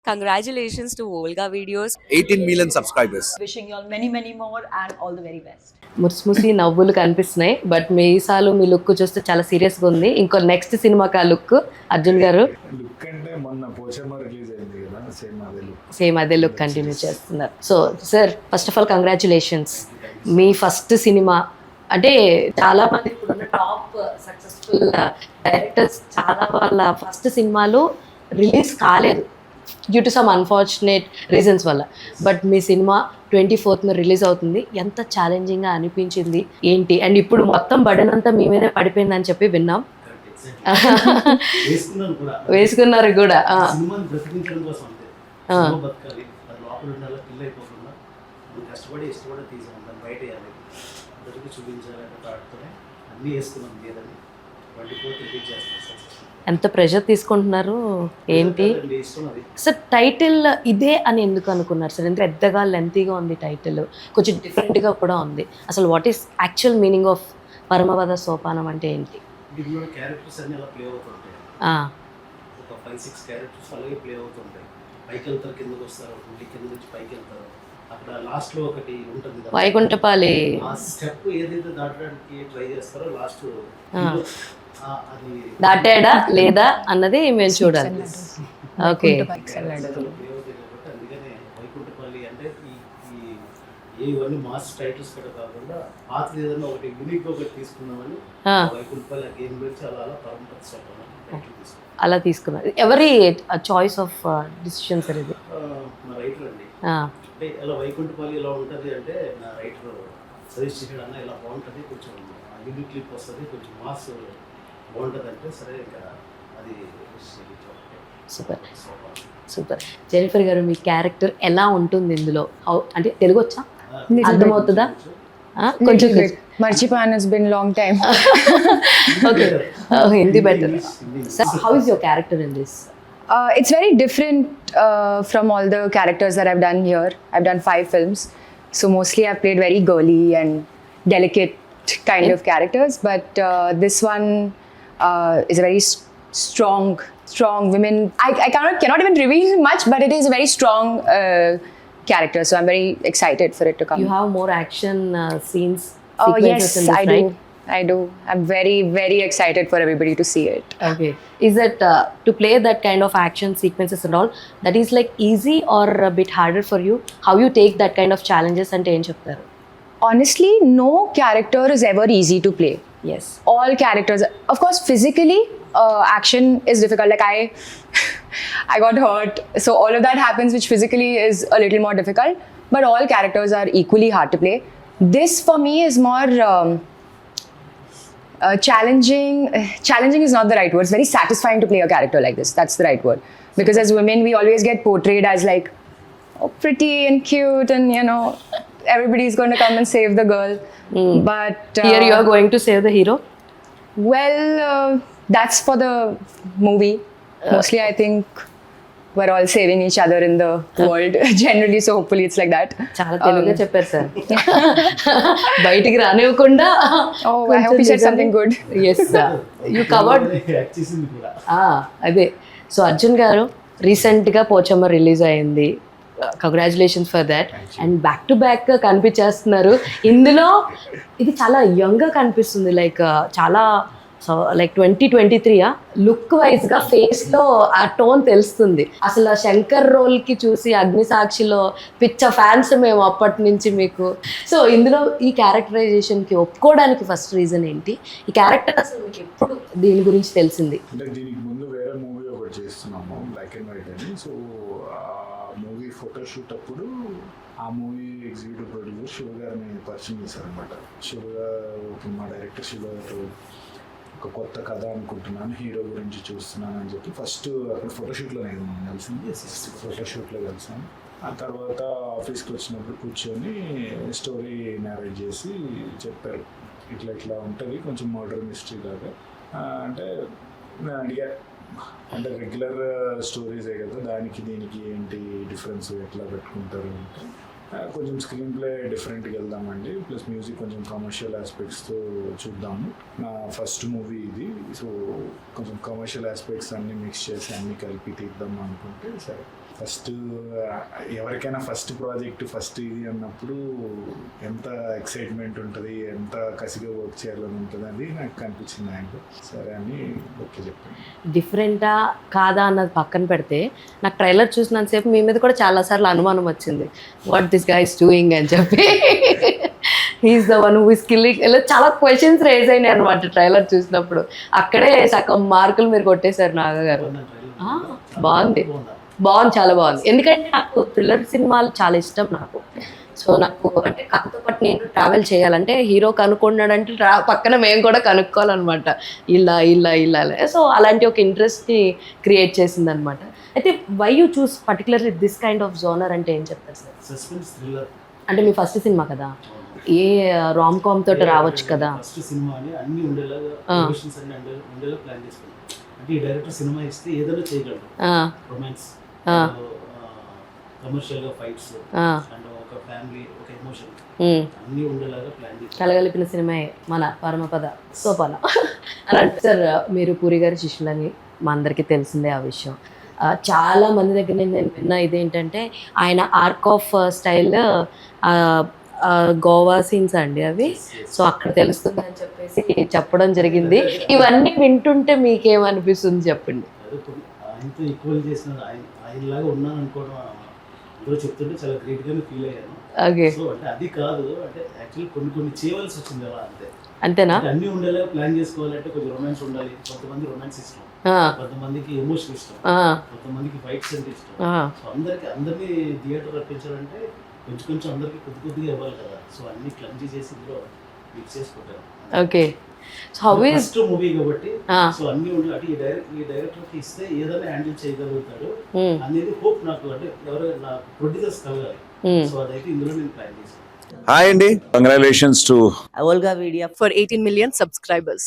Congratulations to Volga Videos. 18 million subscribers. Wishing you all many, many more and all the very best. ముసి నవ్వులు కనిపిస్తున్నాయి. But మీసాలు మీ look చూస్తే చాలా సీరియస్గా ఉంది. ఇంకో నెక్స్ట్ సినిమాకి ఆ లుక్ అర్జున్ గారు లుక్ అంటే మొన్న పోచమ్మ రిలీజ్ అయింది కదా, సేమ్ అదే లుక్ కంటిన్యూ చేస్తున్నారు. So sir, first of all congratulations. Me first cinema అంటే చాలా మంది ఇప్పుడున్న టాప్ సక్సెస్ఫుల్ డైరెక్టర్స్ చాలా వాళ్ళ ఫస్ట్ సినిమాలు రిలీజ్ కాలేదు due to some unfortunate reasons వల్ల. బట్ మీ సినిమా 24th రిలీజ్ అవుతుంది. ఎంత ఛాలెంజింగ్గా అనిపించింది ఏంటి? అండ్ ఇప్పుడు మొత్తం బడన్ అంతా మీ మీదే పడిపోయిందని చెప్పి విన్నాం. వేసుకున్నారు కూడా. ఎంత ప్రెషర్ తీసుకుంటున్నారు ఏంటి సార్? టైటిల్ ఇదే అని ఎందుకు అనుకున్నారు సార్? ఎందుకు పెద్దగా లెంతీగా ఉంది టైటిల్, కొంచెం డిఫరెంట్గా కూడా ఉంది. అసలు what is actual meaning of Paramapada Sopanam అంటే ఏంటి? క్యారెక్టర్స్ అన్ని అలా ప్లే అవుతుంటాయి. ఒక 5-6 క్యారెక్టర్స్ అలాగే ప్లే అవుతుంటాయి. పైకి వెళ్తారు, కిందకి వస్తారు, కింద నుంచి పైకి వెళ్తారు. అక్కడ లాస్ట్ లో ఒకటి ఉంటుంది, వైకుంఠపాలి ఆ స్టెప్ ఏదైతే దాటడానికి ట్రై చేస్తారో లాస్ట్ అది దాటాడా లేదా అన్నది మేము చూడాలి. ఓకే, అందుకనే వైకుంఠపల్లి అంటే ఇవన్నీ మాస్ టైటిల్స్ కూడా కాకుండా పాతది ఏదైనా ఒకటి యూనిక్ ఒకటి తీసుకున్నామని వైకుంఠపల్లి గేమ్ గురించి అలా పరమపద సోపానం టైటిల్ తీసుకున్నాం. అలా తీసుకున్నారు. ఎవరి చాయిస్ ఆఫ్ డిసిషన్ సార్ ఇది? మా రైటర్ అండి. అంటే ఇలా వైకుంఠపల్లి ఇలా ఉంటుంది అంటే నా రైటర్ సజెస్ట్ చేసాడు, అన్న ఇలా బాగుంటుంది, కొంచెం యూనిక్ లిప్ వస్తుంది, కొంచెం మాస్ బాగుంటుంది అంటే సరే ఇంకా అది సూపర్ సూపర్. జెనిఫర్ గారు, మీ క్యారెక్టర్ ఎలా ఉంటుంది ఇందులో? అంటే తెలుగు వచ్చా? అర్థమవుతుందా? కొంచెం మర్చిపోయాను, it's been long time. Okay, Hindi better. How is your character in this? It's very different from all the characters that I've done here. I've done 5 films, so mostly I've played very girly and delicate kind of characters, but this one is a very strong women. I cannot even reveal much, but it is a very strong character, so I'm very excited for it to come. You have more action scenes, yes, in this, right? I do. I'm very, very excited for everybody to see it. Okay. Is it to play that kind of action sequences and all, that is like easy or a bit harder for you? How you take that kind of challenges and ఏం చెప్తారు? Honestly, no character is ever easy to play. Yes. All characters, of course, physically, action is difficult. Like I got hurt, so all of that happens, which physically is a little more difficult. But all characters are equally hard to play. This for me is more challenging. Challenging is not the right word. It's very satisfying to play a character like this. That's the right word. Because as women, we always get portrayed as like pretty and cute, and everybody's going to come and save the girl. But here you are going to save the hero? Well, that's for the movie. Mostly, I think we're all saving each other in the world generally, so hopefully it's like that. చాలా తెలుగుగా చెప్పారు sir. బయటికి రానివ్వకుండా. Oh, I hope you said something good. Yes sir, you covered. అదే. So Arjun గారు, రీసెంట్గా Pochamma release అయింది. Congratulations for that. And back to back కనిపించేస్తున్నారు ఇందులో. ఇది చాలా యంగ్గా కనిపిస్తుంది, లైక్ చాలా లైక్ 2023 లుక్ వైజ్గా ఫేస్లో ఆ టోన్ తెలుస్తుంది. అసలు ఆ శంకర్ రోల్కి చూసి అగ్నిసాక్షిలో పిచ్చ ఫ్యాన్స్ మేము అప్పటి నుంచి మీకు. సో ఇందులో ఈ క్యారెక్టరైజేషన్కి ఒప్పుకోవడానికి ఫస్ట్ రీజన్ ఏంటి? ఈ క్యారెక్టర్ అసలు మీకు ఎప్పుడు దీని గురించి తెలిసింది? అంటే దీనికి ముందు వేరే మూవీ ఒకటి చేస్తున్నాము, బ్లాక్ అండ్ వైట్ అని. సో ఆ మూవీ ఫోటోషూట్ అప్పుడు ఆ మూవీ ఎగ్జిక్యూటివ్ ప్రొడ్యూసర్ శివ గారిని పరిచయం చేశారనమాట. శివ గారు, మా డైరెక్టర్ శివ గారు, ఒక కొత్త కథ అనుకుంటున్నాను, హీరో గురించి చూస్తున్నాను అని చెప్పి ఫస్ట్ అక్కడ ఫోటోషూట్లో నేను కలిసింది. ఫోటోషూట్లో కలిసాను. ఆ తర్వాత ఆఫీస్కి వచ్చినప్పుడు కూర్చొని స్టోరీ నేరేట్ చేసి చెప్పారు, ఇట్లా ఇట్లా ఉంటుంది, కొంచెం మర్డర్ మిస్టరీ లాగా. అంటే నేను అడిగా, అంటే రెగ్యులర్ స్టోరీసే కదా, దానికి దీనికి ఏంటి డిఫరెన్స్, ఎట్లా పెట్టుకుంటారు అంటే కొంచెం స్క్రీన్ ప్లే డిఫరెంట్గా వెళ్దామండి, ప్లస్ మ్యూజిక్ కొంచెం కమర్షియల్ ఆస్పెక్ట్స్తో చూద్దాము. నా ఫస్ట్ మూవీ ఇది, సో కొంచెం కమర్షియల్ ఆస్పెక్ట్స్ అన్నీ మిక్స్ చేసి అన్నీ కలిపి తీద్దాం అనుకుంటే సరే ఫస్ట్ ఎవరికైనా ఫస్ట్ ప్రాజెక్ట్ ఫస్ట్ ఇది అన్నప్పుడు ఎంత ఎక్సైట్మెంట్ ఉంటుంది, ఎంత కసిగా వర్క్ చేయాలని ఉంటుంది అని నాకు కనిపించింది ఆయనకు. సరే అని ఓకే చెప్పాను. డిఫరెంటా కాదా అన్నది పక్కన పెడితే నాకు ట్రైలర్ చూసినంతసేపు మీ మీద కూడా చాలాసార్లు అనుమానం వచ్చింది, what this guy is doing అని చెప్పి. He's the one who is killing, ఇలా చాలా క్వశ్చన్స్ రేజ్ అయినాయి అనమాట ట్రైలర్ చూసినప్పుడు. అక్కడే సగం మార్కులు మీరు కొట్టేశారు నాగ గారు. బాగుంది, బాగుంది, చాలా బాగుంది. ఎందుకంటే నాకు థ్రిల్లర్ సినిమాలు చాలా ఇష్టం నాకు. సో నాకు అంటే కథతో పాటు నేను ట్రావెల్ చేయాలంటే హీరో కనుక్కున్నాడంటే పక్కన మేము కూడా కనుక్కోవాలన్నమాట, ఇలా ఇలా ఇలా. సో అలాంటి ఒక ఇంట్రెస్ట్ని క్రియేట్ చేసింది అనమాట. అయితే why you choose particularly this kind of genre అంటే ఏం చెప్తారు సార్? సస్పెన్స్ థ్రిల్లర్ అంటే మీ ఫస్ట్ సినిమా కదా, ఏ రామ్ కామ్ తోటి రావచ్చు కదా. ఫస్ట్ సినిమా అని అన్ని ఉండేలాగా ఎమోషన్స్ అన్ని ఉండేలా ప్లాన్ చేసుకున్నాం. అంటే ఈ డైరెక్టర్ సినిమా ఇస్తే ఏదైనా చేయగలడు. రొమాన్స్, కమర్షియల్ గా ఫైట్స్ అండ్ ఒక ఫ్యామిలీ, ఒక ఎమోషన్ అన్ని ఉండేలాగా ప్లాన్ చేసి కలగలిపిన సినిమాయే మన పరమపద సోపాన అని అంటే. సార్ మీరు పూరి గారి శిష్యులని మా అందరికీ తెలిసిందే ఆ విషయం. చాలా మంది దగ్గర నేను విన్న ఇదేంటంటే ఆయన arc of style Goa scenes అండి అవి. సో అక్కడ తెలుస్తుంది అని చెప్పేసి చెప్పడం జరిగింది. ఇవన్నీ వింటుంటే మీకేమనిపిస్తుంది చెప్పండి. ఆయనతో ఈక్వల్ చేసిన ఆయనలాగా ఉన్నాను అనుకోవడం అందరూ చెప్తుంటే చాలా గ్రేట్ గానే ఫీల్ అయ్యాను. ఓకే. సో అంటే అది కాదు, అంటే యాక్చువల్లీ కొన్ని చేయవలసి వచ్చింది అలా, అంతే. అంతేనా? అన్ని ఉండేలా ప్లాన్ చేసుకోవాలంటే కొంచెం రొమాన్స్ ఉండాలి. కొంతమంది రొమాన్స్ ఇష్టం, కొంతమందికి ఎమోషన్ ఇష్టం, కొంతమందికి ఫైట్స్ అంటే ఇష్టం. సో అందరినీ థియేటర్ రప్పించాలంటే కొంచెం అందరికి కొద్దిగా ఇవ్వాలి కదా. సో అన్ని క్లంజీ చేసి ఇందులో మిక్స్ చేసి కొట్టారు. Okay. So how is first movie కాబట్టి సో అన్ని ఉండాలి. అంటే ఈ డైరెక్టర్ కి ఇస్తే ఏదైనా హ్యాండిల్ చేయగలుగుతాడు అనేది హోప్ నాకు, అంటే ఎవరైనా నా ప్రొడ్యూసర్స్ కలగాలి. సో అదైతే ఇందులో నేను ప్లాన్ చేశాను. Hi Andy, congratulations to Olga Media for 18 million subscribers.